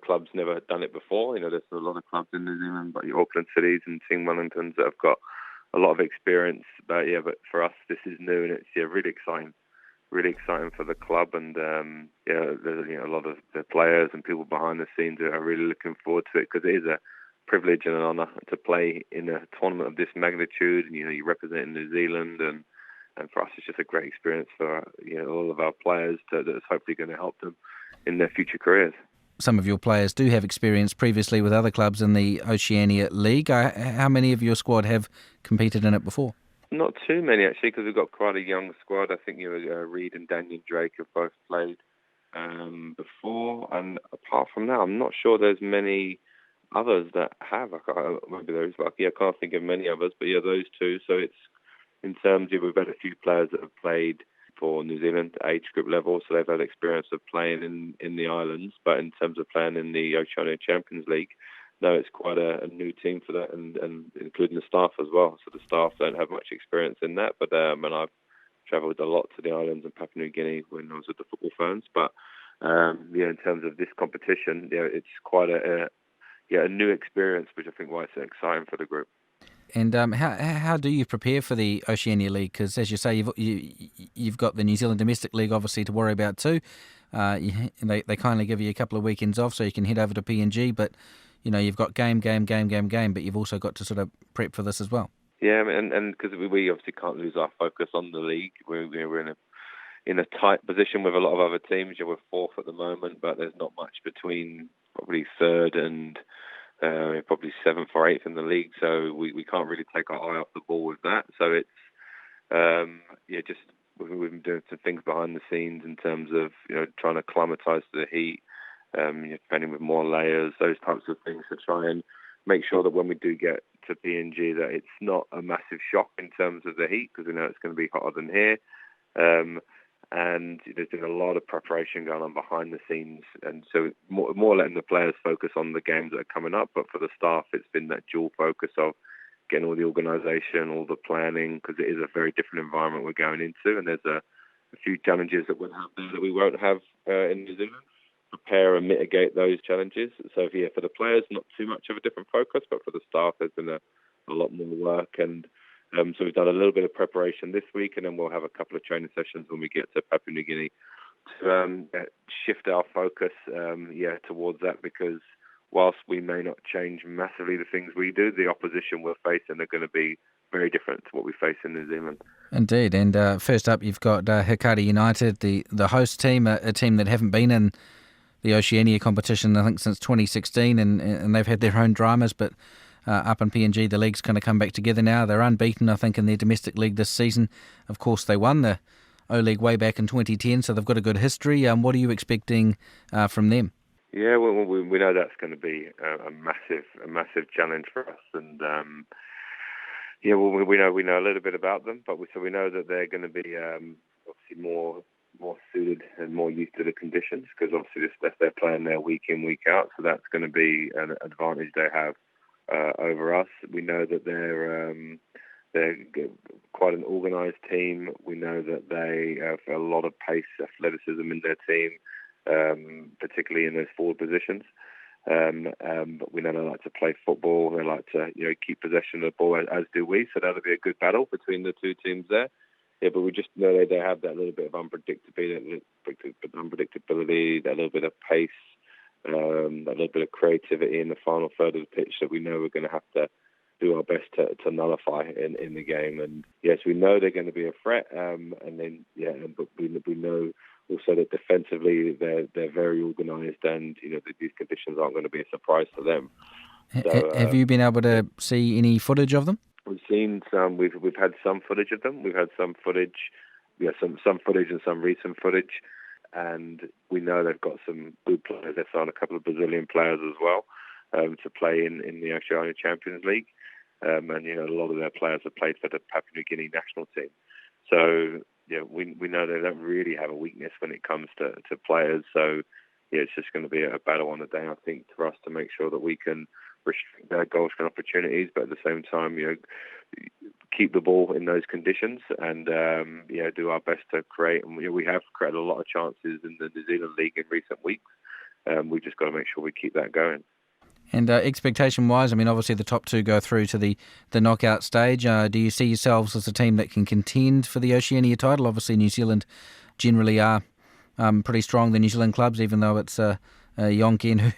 Clubs never done it before. There's a lot of clubs in New Zealand, but your Auckland Cities and Team Wellingtons that have got a lot of experience. But for us, this is new, and it's really exciting. Really exciting for the club, and there's a lot of the players and people behind the scenes are really looking forward to it, because it is a privilege and an honour to play in a tournament of this magnitude. And you're representing New Zealand, and for us, it's just a great experience for all of our players that's hopefully going to help them in their future careers. Some of your players do have experience previously with other clubs in the Oceania League. How many of your squad have competed in it before? Not too many, actually, because we've got quite a young squad. I think Reid and Daniel Drake have both played before. And apart from that, I'm not sure there's many others that have. Maybe there is, but I can't think of many others. But those two. So it's, in terms of, we've had a few players that have played for New Zealand age group level, so they've had experience of playing in the islands. But in terms of playing in the Oceania Champions League, no, it's quite a new team for that, and including the staff as well. So the staff don't have much experience in that, but and I've travelled a lot to the islands and Papua New Guinea when I was with the football firms. But in terms of this competition, it's quite a new experience, which I think why it's so exciting for the group. And how do you prepare for the Oceania League? Because, as you say, you've got the New Zealand Domestic League obviously to worry about too. They kindly give you a couple of weekends off so you can head over to PNG, but you've got game, but you've also got to sort of prep for this as well. Yeah, and because we obviously can't lose our focus on the league. We're in a tight position with a lot of other teams. We're fourth at the moment, but there's not much between probably third and probably seventh or eighth in the league. So we can't really take our eye off the ball with that. So it's just we've been doing some things behind the scenes in terms of trying to acclimatise to the heat. Training with more layers, those types of things, to try and make sure that when we do get to PNG that it's not a massive shock in terms of the heat, because we know it's going to be hotter than here. And there's been a lot of preparation going on behind the scenes, and so more letting the players focus on the games that are coming up. But for the staff, it's been that dual focus of getting all the organisation, all the planning, because it is a very different environment we're going into, and there's a few challenges that we'll have there that we won't have in New Zealand. Prepare and mitigate those challenges. So for the players, not too much of a different focus, but for the staff, there's been a lot more work. And so we've done a little bit of preparation this week, and then we'll have a couple of training sessions when we get to Papua New Guinea to shift our focus towards that, because whilst we may not change massively the things we do, the opposition we're facing are going to be very different to what we face in New Zealand. Indeed. And first up, you've got Hikari United, the host team, a team that haven't been in the Oceania competition, I think, since 2016, and they've had their own dramas, but up in PNG, the league's going to come back together now. They're unbeaten, I think, in their domestic league this season. Of course, they won the O-League way back in 2010, so they've got a good history. What are you expecting from them? Yeah, well, we know that's going to be a massive challenge for us, and we know a little bit about them, but we know that they're going to be obviously more suited and more used to the conditions, because obviously they're playing there week in, week out, so that's going to be an advantage they have over us. We know that they're quite an organised team. We know that they have a lot of pace, athleticism in their team, particularly in those forward positions. But we know they like to play football. They like to keep possession of the ball, as do we. So that'll be a good battle between the two teams there. Yeah, but we just know they have that little bit of unpredictability, that little bit of pace, that little bit of creativity in the final third of the pitch that we know we're going to have to do our best to nullify in the game. And yes, we know they're going to be a threat. But we know also that defensively they're very organised, and that these conditions aren't going to be a surprise to them. So, have you been able to see any footage of them? We've seen some. We've had some footage of them. We've had some footage, some footage and some recent footage, and we know they've got some good players. They've signed a couple of Brazilian players as well to play in the Oceania Champions League, and a lot of their players have played for the Papua New Guinea national team. So we know they don't really have a weakness when it comes to players. So it's just going to be a battle on the day, I think, for us to make sure that we can restrict their goals and opportunities, but at the same time, keep the ball in those conditions, and do our best to create. And we have created a lot of chances in the New Zealand League in recent weeks. we've just got to make sure we keep that going. And expectation-wise, I mean, obviously the top two go through to the knockout stage. Do you see yourselves as a team that can contend for the Oceania title? Obviously, New Zealand generally are pretty strong, the New Zealand clubs, even though it's Yonkin who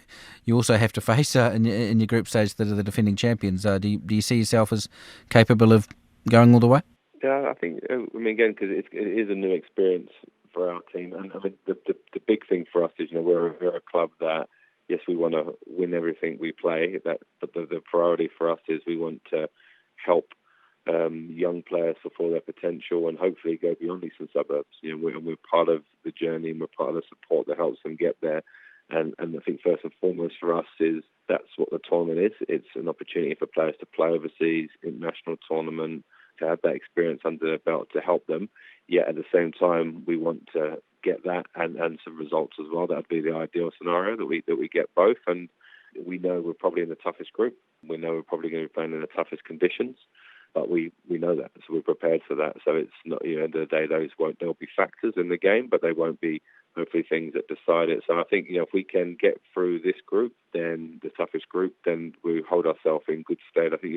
you also have to face in your group stage that are the defending champions. Do you see yourself as capable of going all the way? Yeah, I think, again, because it is a new experience for our team. And I mean, the big thing for us is, we're a club that, yes, we want to win everything we play, but the priority for us is we want to help young players fulfill their potential and hopefully go beyond Eastern Suburbs. We're part of the journey and we're part of the support that helps them get there. And I think first and foremost for us is that's what the tournament is. It's an opportunity for players to play overseas, international tournament, to have that experience under their belt to help them. Yet at the same time, we want to get that and some results as well. That would be the ideal scenario, that we get both. And we know we're probably in the toughest group. We know we're probably going to be playing in the toughest conditions, but we know that, so we're prepared for that. So it's not, at the end of the day, there'll be factors in the game, but they won't be hopefully things that decide it. So I think, if we can get through this group, then the toughest group, then we hold ourselves in good stead. I think,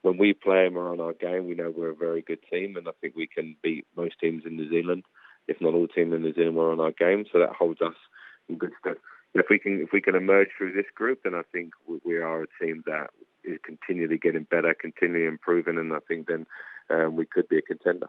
when we play and we're on our game, we know we're a very good team, and I think we can beat most teams in New Zealand. If not all teams in New Zealand, we're on our game, so that holds us in good stead. If we can emerge through this group, then I think we are a team that is continually getting better, continually improving, and I think then we could be a contender.